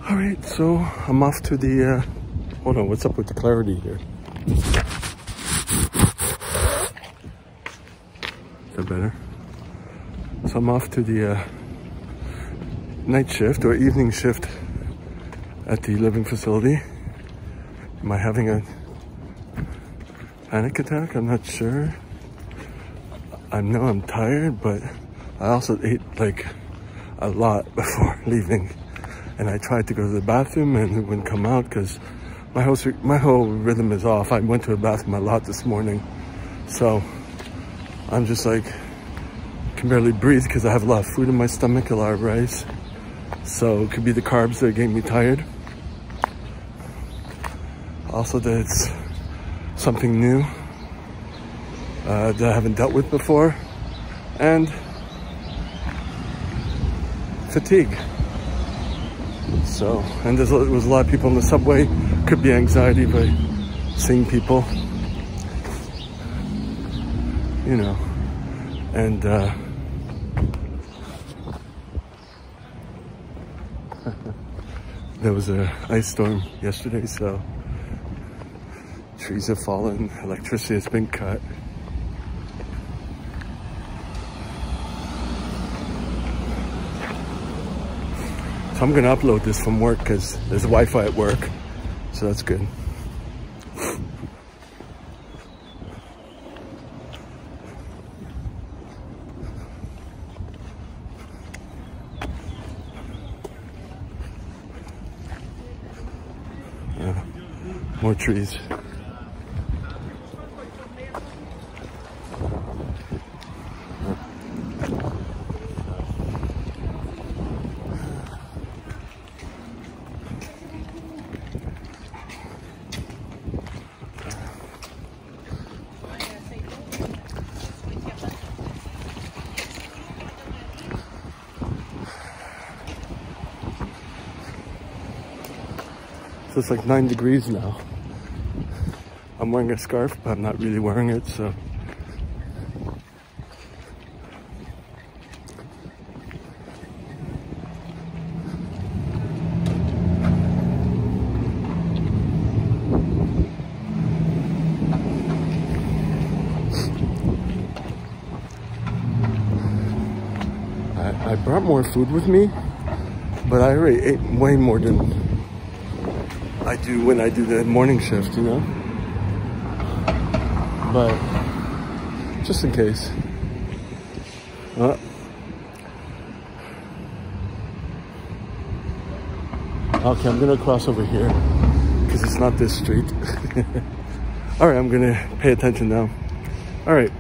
All right, so I'm off to the, hold on, what's up with the clarity here? Is that better? So I'm off to the night shift or evening shift at the living facility. Am I having a panic attack? I'm not sure. I know I'm tired, but I also ate like a lot before leaving. And I tried to go to the bathroom and it wouldn't come out because my whole rhythm is off. I went to the bathroom a lot this morning. So I'm just like, can barely breathe because I have a lot of food in my stomach, a lot of rice. So it could be the carbs that are getting me tired. Also that it's something new that I haven't dealt with before. And fatigue. So, and there was a lot of people in the subway. Could be anxiety by seeing people, you know. And there was an ice storm yesterday, so trees have fallen, electricity has been cut. So I'm gonna upload this from work because there's Wi-Fi at work, so that's good. More trees. So it's like 9 degrees now. I'm wearing a scarf, but I'm not really wearing it, so. I brought more food with me, but I already ate way more than I do when I do the morning shift, you know? But just in case. Okay, I'm gonna cross over here because it's not this street. All right, I'm gonna pay attention now. All right.